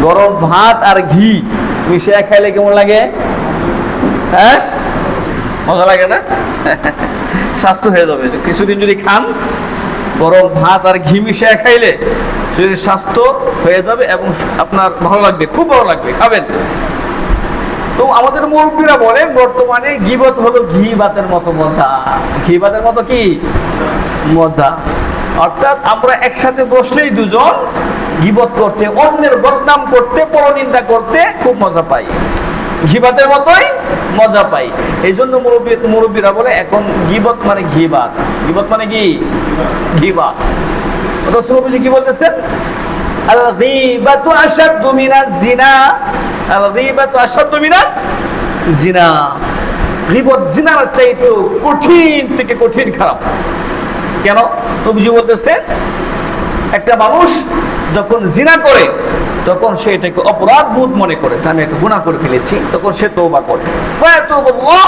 গরম ভাত আর ঘি মিশিয়ে খাইলে কেমন লাগে? হ্যাঁ, মজা লাগে না? স্বাস্থ্য হয়ে যাবে কিছুদিন যদি খান। গরম ভাত আর ঘি মিশিয়ে খাইলে শরীরের স্বাস্থ্য হয়ে যাবে এবং আপনার ভালো লাগবে, খুব ভালো লাগবে, খাবেন। তো আমাদের মুরব্বীরা বলেন বর্তমানে গীবত হলো ঘি ভাতের মতো মজা। ঘি ভাতের মতো কি মজা? অর্থাৎ আমরা একসাথে বসলেই দুজন গীবত করতে, অন্যের বদনাম করতে, পরনিন্দা করতে খুব মজা পাই, ঘি ভাতের মতোই মজা পাই। এই জন্য মুরব্বীরা বলে এখন গীবত মানে ঘি ভাত। গীবত মানে কি ঘি ভাত। রাসূল কি বলতেছেন? আল গীবাতু আশাদ্দু মিনাজ জিনা, আল গীবাতু আশাদ্দু মিনাজ জিনা। গীবত জিনার চাইতে কঠিন থেকে কঠিন খারাপ। কেন? নবীজি বলতেছে একটা মানুষ যখন জিনা করে তখন সে এটাকে অপরাধ বোধ মনে করে, যে আমি একটা গুনাহ করে ফেলেছি, তখন সে তওবা করে। ফায়াতুবুল্লাহ,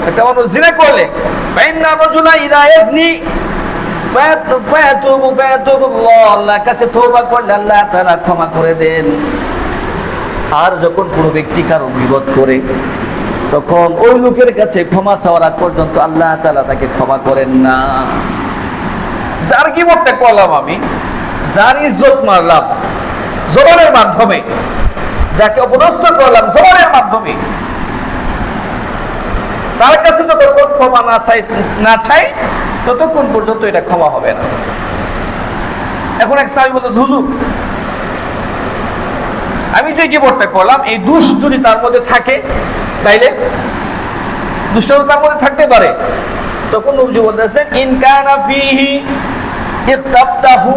একটা মানুষ জিনা করলে, ফাইন্না রাজুলা ইযা ইয়াজনি ফায়াতুবুল্লাহ, আল্লাহর কাছে তওবা করলে আল্লাহ তাআলা ক্ষমা করে দেন। আর যখন কোনো ব্যক্তি কারো গীবত করে তখন ওই লোকের কাছে ক্ষমা চাওয়ার আগ পর্যন্ত আল্লাহ তাআলা তাকে ক্ষমা করেন না। যার গীবতটা করলাম আমি, যার ইজ্জত মারলাম জবানের মাধ্যমে, যাকে অপদস্থ করলাম জবানের মাধ্যমে, তার কাছে যতক্ষণ ক্ষমা না চাই ততক্ষণ পর্যন্ত এটা ক্ষমা হবে না। এখন এক সাহাবী বলতেছে, হুজুর আমি যে গীবতটা করলাম এই দোষ যদি তার মধ্যে থাকে তাইলে দুষ্টতা তার মধ্যে থাকতে পারে। তখন নবীজি বলতেছেন, ইন কানা ফিহি ইক্তাবতাহু,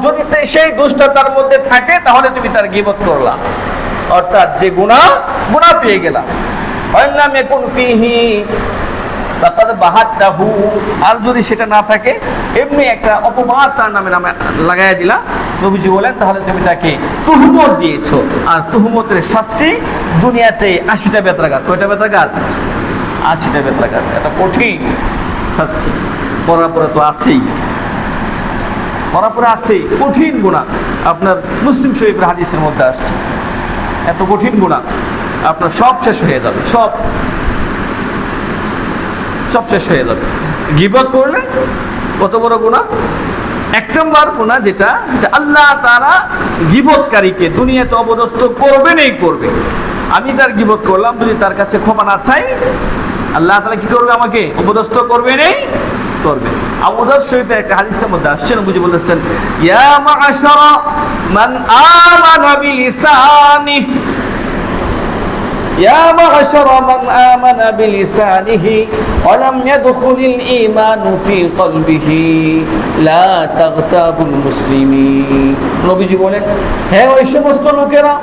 যদি সেই দোষটা তার মধ্যে থাকে তাহলে তুমি তার গীবত করলা, অর্থাৎ যে গুনাহ পেয়ে গেলা। ওয়াইল্লাম ইয়াকুন ফিহি ফাকাদ বাহাতাহু, আর যদি সেটা না থাকে এমনি একটা অপবাদ তার নামে লাগাইয়া দিলা, নবীজি বলেন তাহলে তুমি তাকে তুহমত দিয়েছো, আর তুহমতের শাস্তি দুনিয়াতে 80টা বেত্রাঘাত। কয়টা বেত্রাঘাত? 80টা বেত্রাঘাত। এটা কঠিন শাস্তি। পড়ার পরে তো আছেই, পড়ার পরে আছেই কঠিন গুনাহ। আপনার মুসলিম শরীফের হাদিসের মধ্যে আসছে এত কঠিন গুনাহ আপনার সব শেষ হয়ে যাবে, সব শেষ হয়ে যাবে। গীবত করলে কত বড় গুনাহ! 1 নম্বর গুনাহ যেটা আল্লাহ তাআলা গীবতকারীকে দুনিয়াতে অপদস্থ করবেনই করবে। আমি যার গীবত করলাম যদি তার কাছে ক্ষমা না চাই, আল্লাহ তাআলা কি করবে? আমাকে অপদস্থ করবেনই করবে। আবু দাউদ শরীফের একটা হাদিসের মধ্যে আসছে, নবীজি বলেছেন, ইয়া মা'আশারা মান আমানা বিলিসানিহি, ইয়া মা'আশারা মান আমানা বিলিসানিহি ওয়া লাম ইয়াদখুলিল ঈমানু ফি কলবিহি লা তাগতাবুল মুসলিমিন। নবীজি বলেন, হে ওই সমস্ত লোকেরা,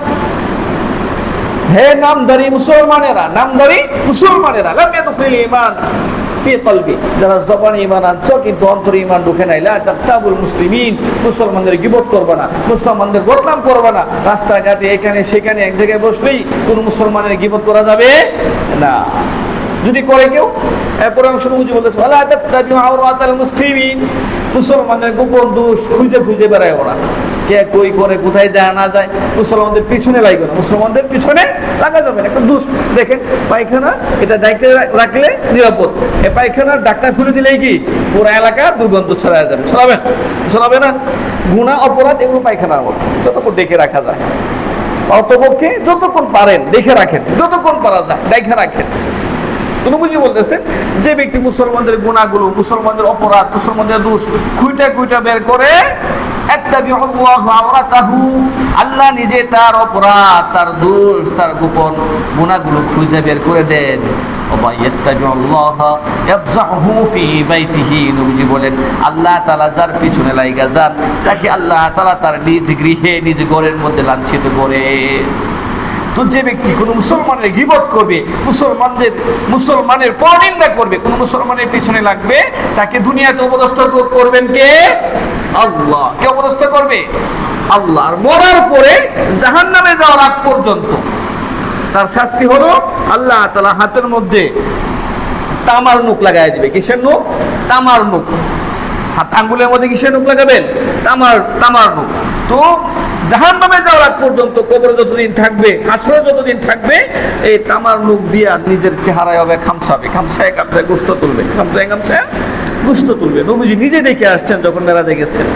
হে নামধারী মুসলমানেরা, লাম ইয়াদখুলিল ঈমান ফি কলবি, যারা জবানে ঈমান আনছো কিন্তু অন্তরে ঈমান ঢুকে নাই, লা তাগতাবুল মুসলিমিন, মুসলমানদের গীবত করবে না, মুসলমানদের বদনাম করবে না। রাস্তাঘাটে এখানে সেখানে এক জায়গায় বসলেই কোন মুসলমানের গীবত করা যাবে না। যদি করে কেউ, এরপরে অংশ নবীজি বলতেছে, ওয়ালা তাত্তাবিউ আওরাতাল মুসলিমিন, মুসলমানের গোপন দোষ খুঁজে বেড়ায় ওরা, কে কই করে কোথায় যায় না যায়, মুসলমানদের পিছনে লাগবে না, মুসলমানদের পিছনে লাগা যাবে না। একটা দোষ দেখেন, পায়খানা, এটা ডাইকে রাখলে নিরাপদ, এই পায়খানার ডাক্তার খুলে দিলেই কি পুরো এলাকা দুর্গন্ধ ছড়ায় যাবে, ছড়াবে না? গুনাহ অপরাধ এগুলো পায়খানার মতো, যতক্ষণ দেখে রাখা যায়, অতপক্ষে যতক্ষণ পারেন দেখে রাখেন, যতক্ষণ পারা যায় দেখে রাখেন। নবীজি বলতেছেন, যে ব্যক্তি মুসলমানদের গুনাহগুলো, মুসলমানদের অপরাধ, মুসলমানদের দোষ খুঁটা বের করে, আল্লাহ নিজে তার অপরাধ, তার দোষ, তার গোপন গুনাহগুলো খুঁজে বের করে দেন। নবীজি বলেন, আল্লাহ তাআলা যার পিছনে লাইগা যান, তাকে আল্লাহ তাআলা তার নিজ গৃহে, নিজ ঘরের মধ্যে লাঞ্ছিত করে। তো যে ব্যক্তি কোন মুসলমানের গীবত করবে, মুসলমানের পরনিন্দা করবে, কোন মুসলমানের পিছনে লাগবে, তাকে দুনিয়াতে অপদস্থ করবেন কে? আল্লাহ। কে অপদস্থ করবে? আল্লাহ। আর মরার পরে জাহান্নামে যাওয়ার আগ পর্যন্ত তার শাস্তি হলো আল্লাহ তাআলা হাতের মধ্যে তামার নূক লাগাই দিবে। কিসের নূক? তামার নূক। হাত আঙ্গুলের মধ্যে কিসের নূক লাগাবেন? তামার নূক। তো জাহান্নামে যাওয়ার আগ পর্যন্ত, কবরে যতদিন থাকবে, হাসরে যতদিন থাকবে, এই তামার নূক দিয়া নিজের চেহারায় হবে খামসায় গোশত তুলবে, গোশত তুলবে। নবীজি নিজে দেখে আসছেন যখন মেরাজে গেছেন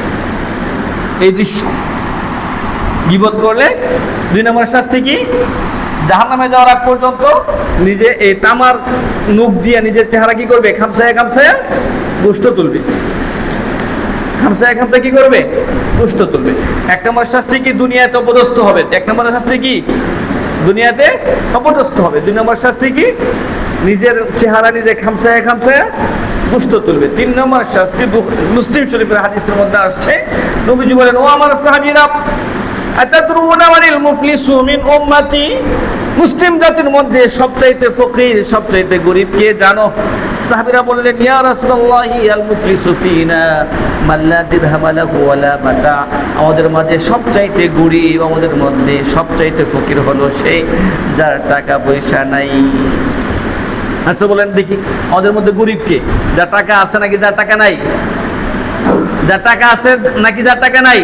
এই দৃশ্য। গীবত করলে 2 নম্বর শাস্তি কি? জাহান্নামে যাওয়ার আগ পর্যন্ত নিজে এই তামার নূক দিয়া নিজের চেহারা কি করবে? খামসায় গোশত তুলবে। খামসায় কি করবে? গোশত তুলবে। 1 নম্বর শাস্তি কি? দুনিয়াতে অপদস্থ হবে। 1 নম্বর শাস্তি কি? দুনিয়াতে অপদস্থ হবে। 2 নম্বর শাস্তি কি? নিজের চেহারা নিজে খামসায় গোশত তুলবে। 3 নম্বর শাস্তি মুসলিম শরীফের হাদিসের মধ্যে আসছে, নবীজি বলেন, ও আমার সাহাবীরা, আতাদরুনা মানিল মুফলিসু মিন উম্মতি, মুসলিম জাতির মধ্যে সবচাইতে ফকির, সবচাইতে গরীব কে জানো? সাহাবীরা বললেন, ইয়া রাসূলুল্লাহ, আল মুফলিসু ফিনা মান লা দিরহাম লাহু ওয়া লা মাতা, আমাদের মাঝে সবচাইতে গরীব, আমাদের মধ্যে সবচাইতে ফকির হলো সে যার টাকা পয়সা নাই। আচ্ছা বলেন দেখি, আমাদের মধ্যে গরীব কে? যার টাকা আছে নাকি যার টাকা নাই? যার টাকা আছে নাকি যার টাকা নাই?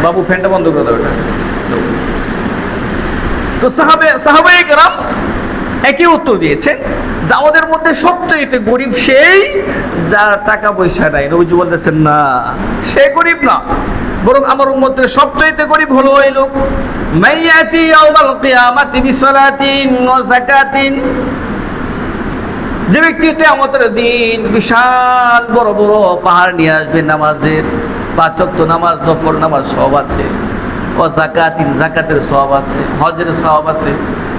বাবু ফ্যানটা বন্ধ করে দাও। তো সাহাবায়ে কেরাম একই উত্তর দিয়েছেন যে আমাদের মধ্যে সবচেয়ে গরিব সেই যার টাকা পয়সা নাই। নবীজি বলতেছেন না, সে গরিব না, বরং আমার উম্মতের সবচেয়ে গরিব হলো ওই লোক মাইয়াতি ইয়াউমাল কিয়ামাতি বিসালাতিন ওয়া যাকাতিন, যে ব্যক্তি কিয়ামতের দিন বিশাল বড় বড় পাহাড় নিয়ে আসবে, নামাজের 5 ওয়াক্ত নামাজ, নফল নামাজ সব আছে, ও যাকাতিন যাকাতের সওয়াব আছে, হজের সওয়াব আছে,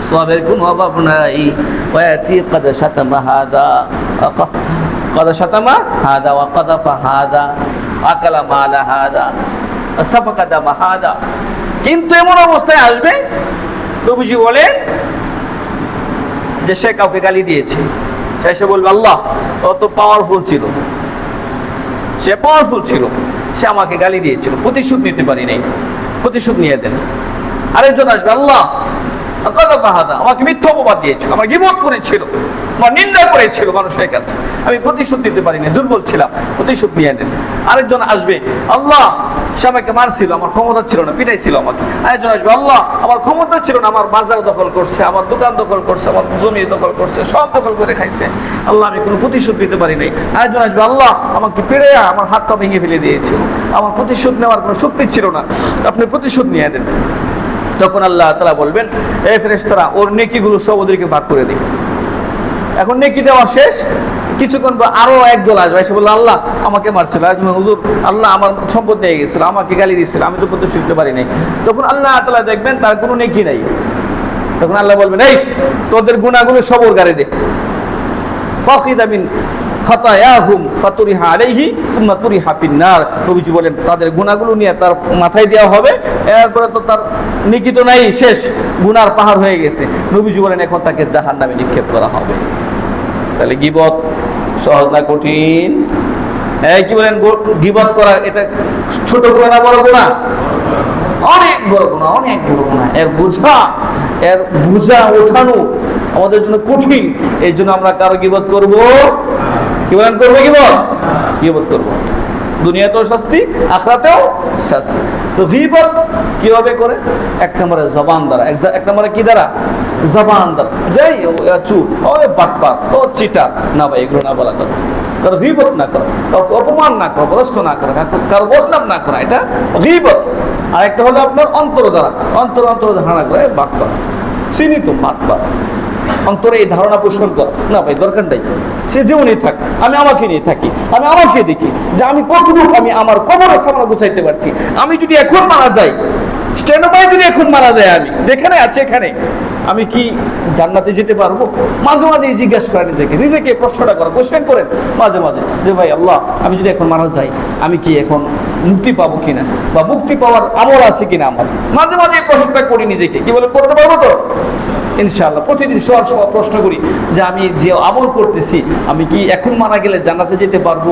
সওয়াবের কোনো অভাব নাই। ওয়াতি কাদ শাতামা হাদা কাদ শাতামা হাদা ওয়া কাযাফা হাদা আকালা মালা হাদা সাফাকা দামা হাদা। কিন্তু এমন অবস্থায় আসবে, নবীজি বলেন যে সে কাউকে গালি দিয়েছে, সে এসে বলবে আল্লাহ ও তো পাওয়ারফুল ছিল, সে পাওয়ারফুল ছিল, সে আমাকে গালি দিয়েছিল, প্রতিশোধ নিতে পারি নাই, প্রতিশোধ নিয়ে দেন। আরেকজন আসবে আল্লাহ আমাকে মিথ্যা অপবাদ দিয়েছিল, আমার গীবত করেছিল, আমার নিন্দা করেছিল মানুষের কাছে, আমি প্রতিশোধ নিতে পারিনি, দুর্বল ছিলাম, প্রতিশোধ নিয়ে দেন। আরেকজন আসবে আল্লাহ সে আমাকে মারছিল, আমার ক্ষমতা ছিল না, পিটাইছিল আমাকে। আরেকজন আসবে আল্লাহ আমার ক্ষমতা ছিল না, আমার বাজার দখল করছে, আমার দোকান দখল করছে, আমার জমি দখল করছে, সব দখল করে খাইছে, আল্লাহ আমি কোনো প্রতিশোধ নিতে পারি নাই। আরেকজন আসবে আল্লাহ আমাকে পেড়ে আমার হাত পা ভেঙে ফেলে দিয়েছিল, আমার প্রতিশোধ নেওয়ার কোনো শক্তি ছিল না, আপনি প্রতিশোধ নিয়ে দেন। তখন আল্লাহ তাআলা বলবেন এই ফেরেশতারা ওর নেকিগুলো সব ওদেরকে ভাগ করে দিই। এখন নেকি দেওয়া শেষ, কিছুক্ষণ পর আরো একদল আসবে, এসে বললো আল্লাহ আমাকে মারছিল, হুজুর আল্লাহ আমার সম্পদ নিয়ে গেছিল, আমাকে গালি দিয়েছিল, আমি তো প্রতিশোধ নিতে পারি নাই। তখন আল্লাহ তাআলা দেখবেন তার কোনো নেকি নাই। তখন আল্লাহ বলবেন এই তোদের গুনাহগুলো সব ওর গারে দে, ফাখিদা মিন খাতায়াহুম ফাতুরিহা আলাইহি সুম্মা তুরিহা ফিন্নার। নবীজি বলেন তাদের গুনাহগুলো নিয়ে তার মাথায় দেওয়া হবে, এরপরে তো তার নেকি তো নাই, শেষ, গুনার পাহাড় হয়ে গেছে। নবীজি বলেন এখন তাকে জাহান্নামে নিক্ষেপ করা হবে। তাহলে গীবত সহজ না কঠিন? কি বলেন, গীবত করা এটা ছোট গুনাহ না বড় গুনাহ? অনেক বড় গুনাহ, অনেক বড় গুনাহ। এর বোঝা ওঠানো আমাদের জন্য কঠিন। এই জন্য আমরা কারো গীবত করব, কি বলেন করবো গীবত করবো, দুনিয়াতেও শাস্তি, আখিরাতেও শাস্তি। তো গীবত কিভাবে করে? এক নম্বরে জবান দ্বারা, এক নম্বরে কি দ্বারা? জবান দ্বারা। যাই চুপ, ওই বাটপার, ও চিটার, না ভাই এগুলো না বলা করো, কারো গীবত না করো, কাউকে অপমান না করো, প্রশ্ন না করো, কারো বদনাম না করা, এটা গীবত। আর একটা হলো আপনার অন্তর দ্বারা, অন্তর ধারণা করে বাটপার, চিনি তো বাটপার, অন্তরে এই ধারণা পোষণ করা, না ভাই দরকার নাই, সে যেমনই থাক, আমি আমাকে নিয়ে থাকি, আমি আমাকে দেখি যে আমি কতটুকু আমি আমার কবরের সামনে গুছাইতে পারছি। আমি যদি এখন মারা যাই, স্টেনোবাই যদি এখন মারা যায়, আমি যেখানে আছে এখানে, আমি কি জান্নাতে যেতে পারবো? মাঝে মাঝে জিজ্ঞাসা করেন নিজেকে প্রশ্নটা করেন, কোশ্চেন করেন মাঝে মাঝে যে ভাই আল্লাহ আমি যদি এখন মারা যাই, আমি কি এখন মুক্তি পাবো কিনা, বা মুক্তি পাওয়ার আমল আছে কিনা আমার? মাঝে মাঝে এই প্রশ্নটা করি নিজেকে, কি বলে করতে পারবো তো ইনশাআল্লাহ। প্রতিদিন সবার প্রশ্ন করি যে আমি যে আমল করতেছি, আমি কি এখন মারা গেলে জান্নাতে যেতে পারবো?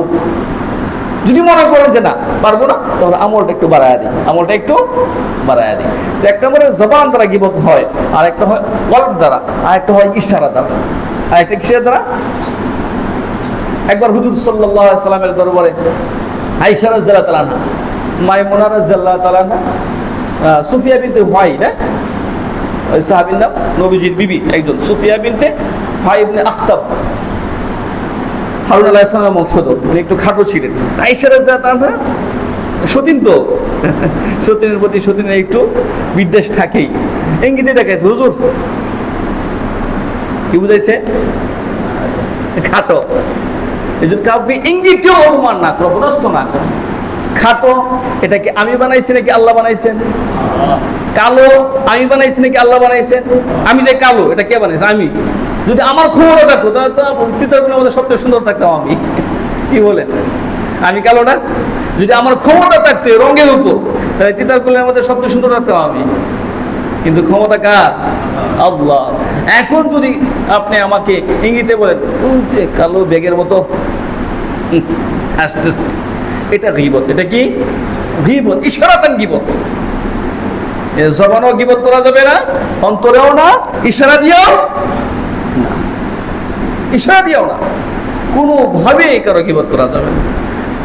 যদি মনে করেন যে না পারবো না, তাহলে আমলটা একটু বাড়ায় দিই, আমলটা একটু বাড়ায় দিই। তো এক নম্বরে জবান দ্বারা গীবত হয়, আর একটা হয় কলব দ্বারা, আর একটা হয় ইশারা দ্বারা, আর একটা কিসের দ্বারা? একবার হুজুর সাল্লাল্লাহু আলাইহি সাল্লামের দরবারে আয়েশা রাদিয়াল্লাহু তাআলা আনহা, মাইমুনা রাদিয়াল্লাহু তাআলা আনহা, সুফিয়া বিনতে হুয়াই, না ওই সাহাবীর নাম, নবীজির বিবি একজন, সুফিয়া বিনতে হুয়াই ইবনে আখতাব, হারুন আলাইহিস সালামের বংশধর, উনি একটু খাটো ছিলেন। আয়েশা রাদিয়াল্লাহু তাআলা সতীন, তো সতীনের প্রতি সতীনের একটু বিদ্বেষ থাকেই, ইঙ্গিতে দেখাইছে হুজুর, কি বুঝাইছে? খাটো, এই জন্য কাউকে ইঙ্গিতেও অপমান না করো, প্রশ্ন না করো। খাটো এটা কি আমি বানাইছি নাকি আল্লাহ বানাইছেন? কালো আমি বানাইছি নাকি আল্লাহ বানাইছেন? আমি যে কালো এটা কে বানাইছে? আমি। যদি আমার ক্ষমতা থাকতো তাহলে তো চিত্রগুলোর মধ্যে সবচেয়ে সুন্দর থাকতাম আমি, কি বলেন? আমি কালো না? যদি আমার ক্ষমতা থাকতো রঙের উপর, তাহলে চিত্রগুলোর মধ্যে সবচেয়ে সুন্দর থাকতাম আমি। কিন্তু ক্ষমতা কার? আল্লাহ। এখন যদি আপনি আমাকে ইঙ্গিতে বলেন যে কালো বেগের মতো আসতেছে, এটা গীবত। এটা কি গীবত? ইশারাতান গীবত। জবানও গীবত করা যাবে না, অন্তরেও না, ইশারা দিয়েও না, ইশারা দিয়েও না, কোনোভাবে কারো গীবত করা যাবে না।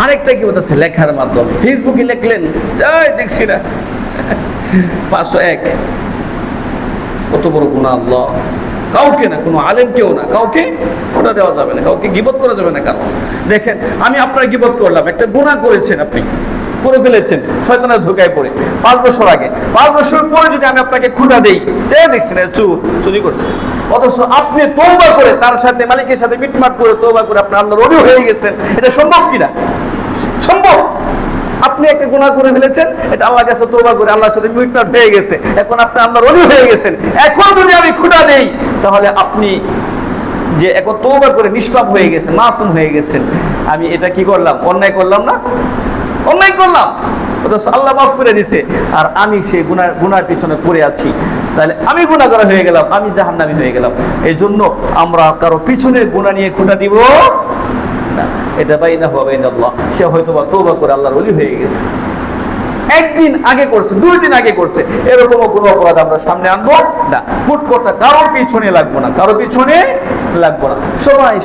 আরেকটা গীবত আছে লেখার মাধ্যমে। ফেসবুকে লিখলেন, যাই দেখছি না 501, কত বড় গুনাহ, আল্লাহ কাউকে না, কোনো আলেমকেও না, কাউকে খোঁটা দেওয়া যাবে না, কাউকে গীবত করা যাবে না। কারণ দেখেন, আমি আপনার গীবত করলাম, একটা গুনাহ করেছেন, আপনি করে ফেলেছেন শয়তানের ধোঁকায় পড়ে 5 বছর আগে। 5 বছর পরে যদি আমি আপনাকে খোঁটা দেই, দেখছেন চুরি করছে, অথচ আপনি তওবা করে তার সাথে, মালিকের সাথে মিটমাট করে তওবা করে আপনি আল্লাহর ওলি হয়ে গেছেন, এটা সম্ভব কিনা? সম্ভব। আপনি একটা গুনাহ করে ফেলেছেন, এটা আল্লাহর কাছে তওবা করে আল্লাহর সাথে মিটমাট হয়ে গেছে, এখন আপনি আল্লাহর ওলি হয়ে গেছেন। এখন যদি আমি খোঁটা দেই, তাহলে আপনি যে এখন তওবা করে নিষ্পাপ হয়ে গেছেন, মাসুম হয়ে গেছেন। আমি এটা কি করলাম? অন্যায় করলাম না? অন্যায় করলাম, অথচ আল্লাহ মাফ করে দিছে, আর আমি সেই গুনার পিছনে পড়ে আছি। তাহলে আমি গুনাহগার হয়ে গেলাম, আমি জাহান্নামী হয়ে গেলাম। এই জন্য আমরা কারো পিছনে গুনাহ নিয়ে খোঁটা দিব না। এটা বাইনাহু ওয়া বাইনাল্লাহ, সে হয়তো বা তওবা করে আল্লাহর ওলি হয়ে গেছে, একদিন আগে করছে, 2 দিন আগে করছে, এরকম কোনো অপরাধ আমরা সামনে আনবো না। হুট কথা কারোর পিছনে লাগবো না, কারো পিছনে লাগবো না। সবাই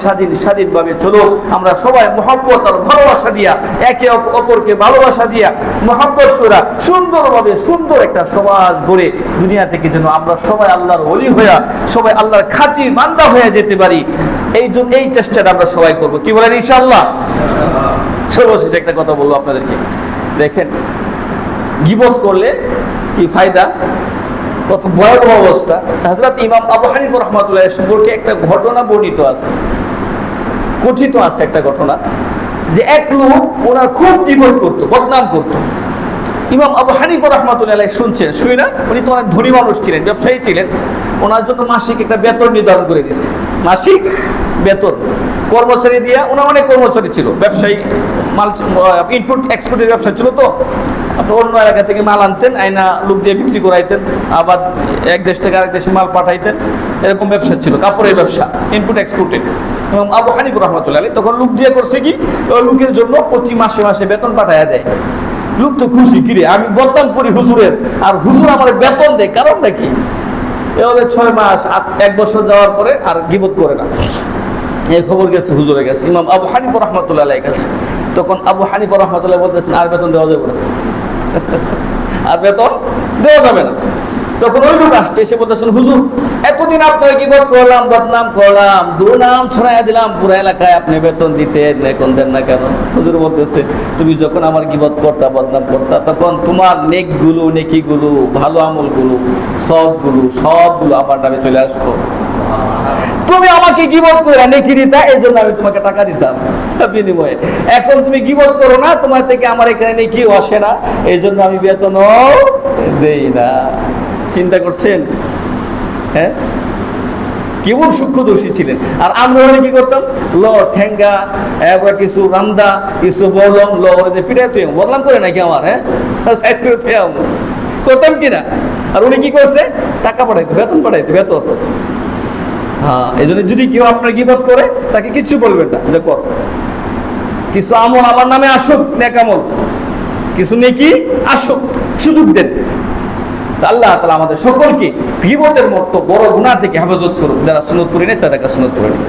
স্বাধীনভাবে চলো, আমরা সবাই মহব্বত আর ভালোবাসা দিয়া, একে অপরকে ভালোবাসা দিয়া, মহব্বত করা, সুন্দরভাবে সুন্দর একটা সমাজ গড়ে দুনিয়া থেকে যেন আমরা সবাই আল্লাহর ওলি হইয়া, সবাই আল্লাহর খাঁটি বান্দা হয়ে যেতে পারি। এই চেষ্টাটা আমরা সবাই করবো, কি বলেন ইনশাআল্লাহ? সর্বশেষ একটা কথা বলবো আপনাদেরকে, দেখেন গীবত করলে কি ফায়দা, কত ভয়াবহ অবস্থা। হযরত ইমাম আবু হানিফা রাহমাতুল্লাহ সম্পর্কে একটা ঘটনা বর্ণিত আছে, কথিত আছে একটা ঘটনা, যে এক লোক ওনার খুব গীবত করতো, বদনাম করতো। ইমাম আবু হানিফা রাহমাতুল্লাহ শুনছেন, শুই না, উনি তো অনেক ধনী মানুষ ছিলেন, ব্যবসায়ী ছিলেন, ওনার জন্য মাসিক একটা বেতন নির্ধারণ করে দিচ্ছে, মাসিক বেতন কর্মচারী দিয়া। ওনার অনেক কর্মচারী ছিল, ব্যবসায়ী, মাল ইনপুট এক্সপোর্টের ব্যবসা ছিল, তো আপনি অন্য এলাকা থেকে মাল আনতেন, আইনা লোক দিয়ে বিক্রি করাইতেন, আবার এক দেশ থেকে আরেক দেশে মাল পাঠাইতেন, এরকম ব্যবসা ছিল, কাপড়ের ব্যবসা, ইনপুট এক্সপোর্টের। এবং আবু হানিফা রাহমাতুল্লাহ তখন লোক দিয়ে করছে কি, ওই লোকের জন্য প্রতি মাসে মাসে বেতন পাঠাইয়া দেয়। লোক তো খুশি, কিরে আমি বদনাম করি হুজুরের, আর হুজুর আমার বেতন দেয়, কারণটা কি? এভাবে 6 মাস 1 বছর যাওয়ার পরে আর গীবত করে না। এই খবর গেছে হুজুরের কাছে, ইমাম আবু হানিফা রাহমাতুল্লাহ আলাইহির কাছে। তখন আবু হানিফা রাহমাতুল্লাহ বলতেছেন, আর বেতন দেওয়া যাবে না, আর বেতন দেওয়া যাবে না। তখন ওই লোক আসছে, এসে বলতেছেন, হুজুর এতদিন আপনার গীবত করলাম, বদনাম করলাম, দুর্নাম ছড়াইয়া দিলাম পুরো এলাকায়, আপনি বেতন দিতেন, এখন দেন না কেন? হুজুর বলতেছে, তুমি যখন আমার গীবত করতা, বদনাম করতা, তখন তোমার নেকিগুলো, ভালো আমলগুলো, সবগুলো আমার নামে চলে আসতো। তুমি আমাকে গীবত করে নেকি দিতা, এই জন্য আমি তোমাকে টাকা দিতাম বিনিময়ে। এখন তুমি গীবত করো না, তোমার থেকে আমার এখানে নেকিও আসে না, এই জন্য আমি বেতনও দেই না। চিন্তা করছেন? হ্যাঁ, কেমন সূক্ষ্মদর্শী ছিলেন। আর আমরা কি করতাম, ঠেঙ্গা, এবার কিছু রান্দা, কিছু বললাম, পিঠাই তুই বললাম করে নাকি আমার, হ্যাঁ সাইজ করে তুই করতাম কিনা। আর উনি কি করছে, টাকা পাঠাইতো, বেতন পাঠাইতো, বেতন। হ্যাঁ, এই জন্য যদি কেউ আপনার গীবত করে, তাকে কিচ্ছু বলবেন না, যে কর কিছু আমল আমার নামে আসুক, নেক আমল, কিছু নেকি আসুক, সুযোগ দেন। আল্লাহ তাআলা আমাদের সকলকে গীবতের মতো বড় গুনাহ থেকে হেফাজত করুক। যারা সুন্নত করি না, তাদেরকে সুন্নত করে নিন।